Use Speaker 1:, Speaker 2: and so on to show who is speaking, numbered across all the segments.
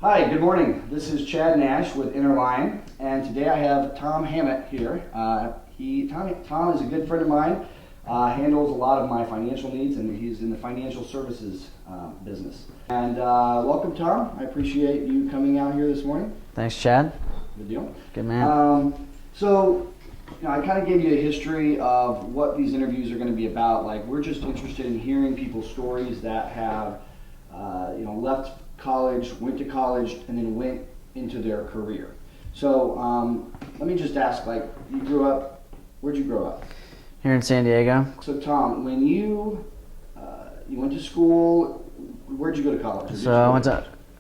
Speaker 1: Hi, good morning. This is Chad Nash with Interline, and today I have Tom Hammot here. Tom is a good friend of mine, handles a lot of my financial needs, and he's in the financial services business. And welcome, Tom. I appreciate you coming out here this morning.
Speaker 2: Thanks, Chad.
Speaker 1: Good deal.
Speaker 2: Good man.
Speaker 1: I kind of gave you a history of what these interviews are going to be about. Like, we're just interested in hearing people's stories that have, left college, went to college, and then went into their career. So let me just ask, where'd you grow up?
Speaker 2: Here in San Diego.
Speaker 1: So Tom, when you went to school, where'd you go to college?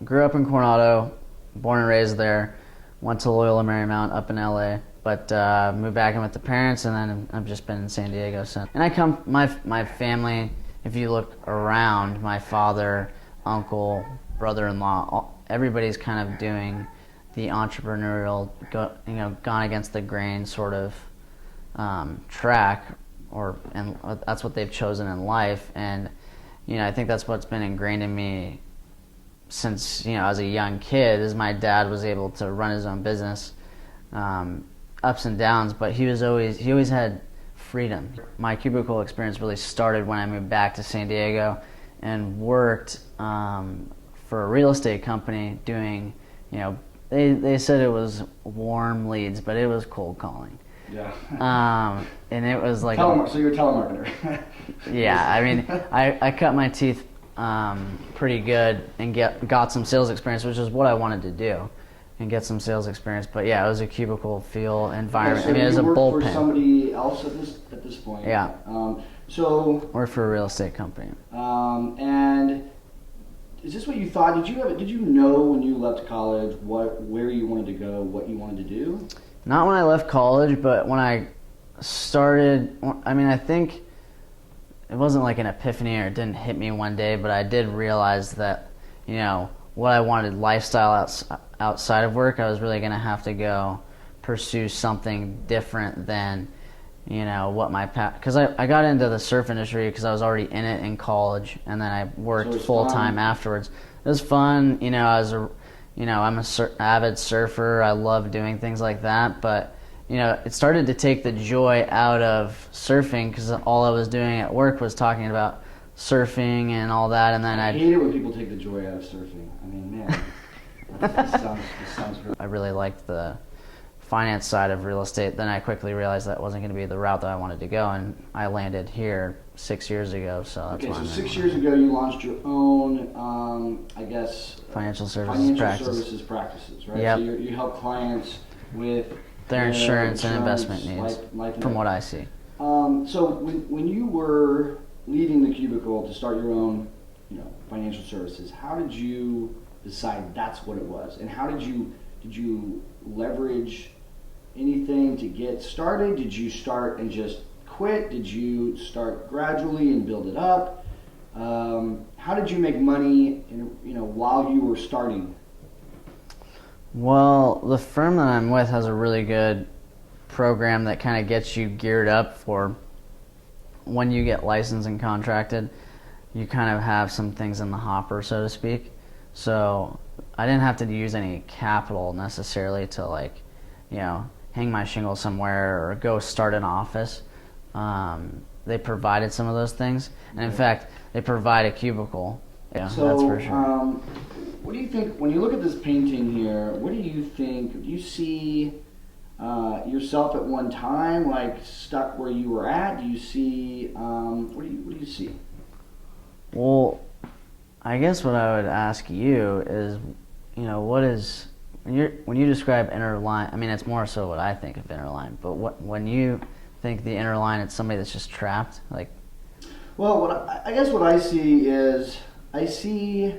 Speaker 2: Grew up in Coronado, born and raised there, went to Loyola Marymount up in LA, but moved back in with the parents, and then I've just been in San Diego since. And my family, if you look around, my father, uncle, brother-in-law, everybody's kind of doing the entrepreneurial, gone against the grain sort of track, and that's what they've chosen in life. And I think that's what's been ingrained in me since as a young kid, is my dad was able to run his own business, ups and downs, but he always had freedom. My Cubicle experience really started when I moved back to San Diego and worked for a real estate company doing, they said it was warm leads, but it was cold calling.
Speaker 1: Yeah.
Speaker 2: And it was like
Speaker 1: so you're a telemarketer.
Speaker 2: Yeah, I mean, I cut my teeth pretty good and got some sales experience, which is what I wanted to do, and get some sales experience. But yeah, it was a cubicle feel environment.
Speaker 1: Okay, so
Speaker 2: it was a
Speaker 1: bullpen.
Speaker 2: bullpen.
Speaker 1: For somebody else at this point.
Speaker 2: Yeah.
Speaker 1: Worked
Speaker 2: for a real estate company.
Speaker 1: And is this what you thought? Did you know when you left college where you wanted to go, what you wanted to do?
Speaker 2: Not when I left college, but when I started. I think it wasn't like an epiphany, or it didn't hit me one day, but I did realize that, what I wanted lifestyle outside of work, I was really going to have to go pursue something different than, what my path. Because I got into the surf industry because I was already in it in college, and then I worked full time afterwards. It was fun, I'm an avid surfer. I love doing things like that, but it started to take the joy out of surfing, because all I was doing at work was talking about surfing and all that, and then
Speaker 1: I hate it when people take the joy out of surfing. I mean, man, this sounds really...
Speaker 2: I really liked the finance side of real estate. Then I quickly realized that wasn't going to be the route that I wanted to go, and I landed here 6 years ago. So that's why.
Speaker 1: So 6 years ago, you launched your own,
Speaker 2: financial services
Speaker 1: practices, right?
Speaker 2: Yep.
Speaker 1: So you help clients with
Speaker 2: their insurance and investment needs, from what I see.
Speaker 1: So when you were leaving the Cubicle to start your own, financial services, how did you decide that's what it was, and how did you leverage anything to get started? Did you start and just quit? Did you start gradually and build it up? How did you make money, while you were starting?
Speaker 2: Well, the firm that I'm with has a really good program that kind of gets you geared up for when you get licensed and contracted. You kind of have some things in the hopper, so to speak. So I didn't have to use any capital necessarily to hang my shingle somewhere or go start an office. They provided some of those things, and in fact, they provide a cubicle. Yeah,
Speaker 1: so,
Speaker 2: that's for sure.
Speaker 1: What do you think when you look at this painting here? What do you think? Do you see yourself at one time, stuck where you were at? Do you see? What do you see?
Speaker 2: Well, I guess what I would ask you is, what is when you describe Interline? I mean, it's more so what I think of Interline. But when you think the Interline, it's somebody that's just trapped,
Speaker 1: Well, I guess what I see is I see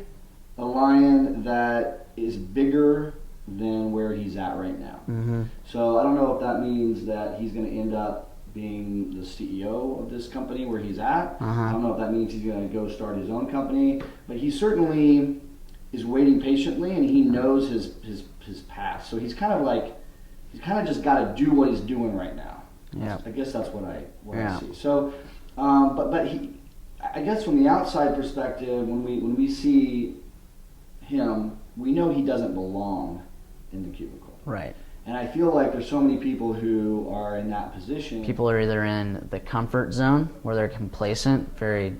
Speaker 1: a lion that is bigger than where he's at right now.
Speaker 2: Mm-hmm.
Speaker 1: So I don't know if that means that he's going to end up being the CEO of this company where he's at. I don't know if that means he's going to go start his own company, but he certainly is waiting patiently, and he knows his path. So he's kind of just got to do what he's doing right now.
Speaker 2: Yeah.
Speaker 1: I guess that's what I see. So, but I guess from the outside perspective, when we see him, we know he doesn't belong in the cubicle.
Speaker 2: Right.
Speaker 1: And I feel like there's so many people who are in that position.
Speaker 2: People are either in the comfort zone where they're complacent, very,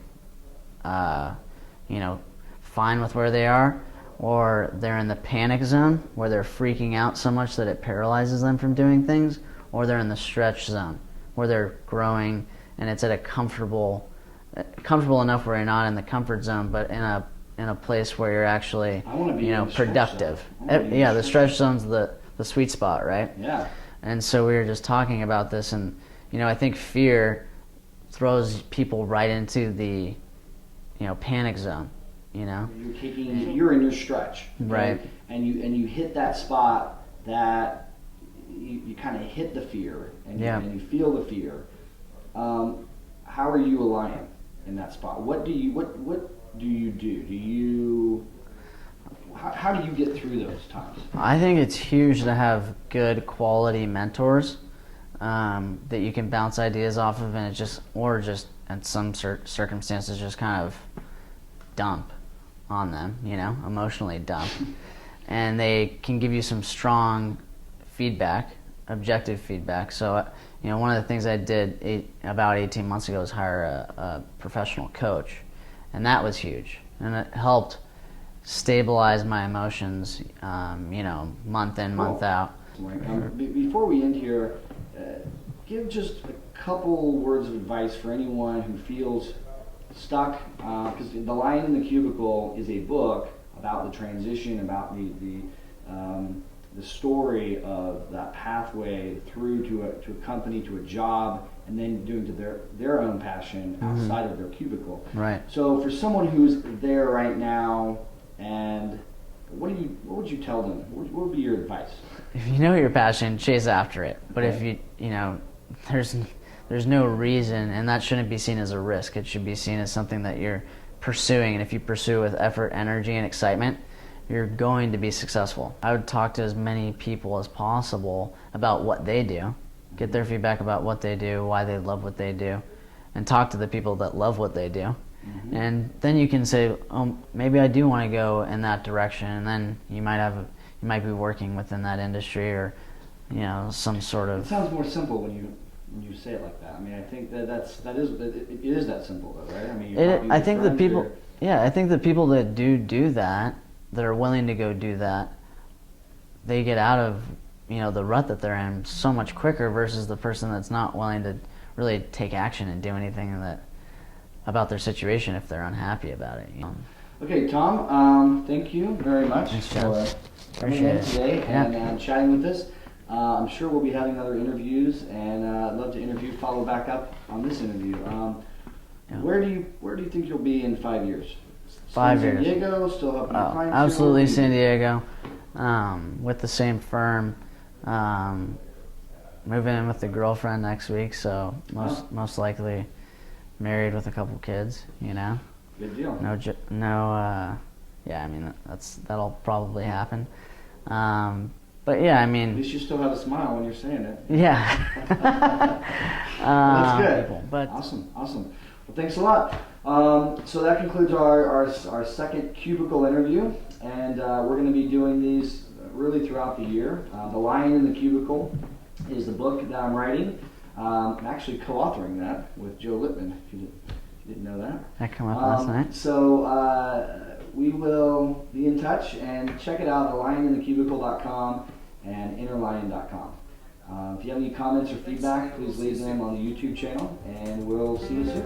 Speaker 2: fine with where they are, or they're in the panic zone where they're freaking out so much that it paralyzes them from doing things, or they're in the stretch zone where they're growing and it's at a comfortable enough where you're not in the comfort zone, but in a place where you're actually, productive. Yeah, the stretch zone's the sweet spot, right?
Speaker 1: Yeah.
Speaker 2: And so we were just talking about this, and I think fear throws people right into the panic zone.
Speaker 1: You're in your stretch, okay?
Speaker 2: Right? And
Speaker 1: you hit that spot that you kind of hit the fear, and you feel the fear. How are you a lion in that spot? What do you do? How do you get through those times?
Speaker 2: I think it's huge to have good quality mentors that you can bounce ideas off of, and just in some circumstances just kind of dump on them, emotionally dump. And they can give you some strong feedback, objective feedback. So, one of the things I did about 18 months ago was hire a professional coach, and that was huge. And it helped stabilize my emotions, month in, month out.
Speaker 1: Before we end here, give just a couple words of advice for anyone who feels stuck, because The Lion in the Cubicle is a book about the transition, about the story of that pathway through to a company, to a job, and then doing to their own passion outside of their cubicle.
Speaker 2: Right.
Speaker 1: So for someone who's there right now, and what would you tell them? What would be your advice?
Speaker 2: If you know your passion, chase after it. But
Speaker 1: Okay.
Speaker 2: if there's no reason, and that shouldn't be seen as a risk. It should be seen as something that you're pursuing, and if you pursue with effort, energy, and excitement, you're going to be successful. I would talk to as many people as possible about what they do, get their feedback about what they do, why they love what they do, and talk to the people that love what they do. Mm-hmm. And then you can say, oh, maybe I do want to go in that direction, and then you might be working within that industry, or some sort of.
Speaker 1: It sounds more simple when you say it like that. I mean, I think it is that simple, though, right? I mean,
Speaker 2: I think the people that do that are willing to go do that, they get out of the rut that they're in so much quicker versus the person that's not willing to really take action and do anything about their situation if they're unhappy about it.
Speaker 1: Okay, Tom. Thank you very much for coming in today and chatting with us. I'm sure we'll be having other interviews, and I'd love to follow back up on this interview. Where do you think you'll be in 5 years?
Speaker 2: 5 years.
Speaker 1: San Diego, still helping clients?
Speaker 2: Absolutely, San Diego. With the same firm. Moving in with the girlfriend next week, so most likely married with a couple kids.
Speaker 1: Good deal.
Speaker 2: I mean that'll probably happen. But yeah, I mean.
Speaker 1: At least you still have a smile when you're saying it.
Speaker 2: Yeah.
Speaker 1: That's good.
Speaker 2: But
Speaker 1: awesome. Well, thanks a lot. So that concludes our second Cubicle interview, and we're going to be doing these really throughout the year. The Lion in the Cubicle is the book that I'm writing. I'm actually co-authoring that with Joe Lippman, if you didn't know that.
Speaker 2: That came up last night.
Speaker 1: So we will be in touch, and check it out, thelioninthecubicle.com and interline.com. If you have any comments or feedback, please leave them on the YouTube channel, and we'll see you soon.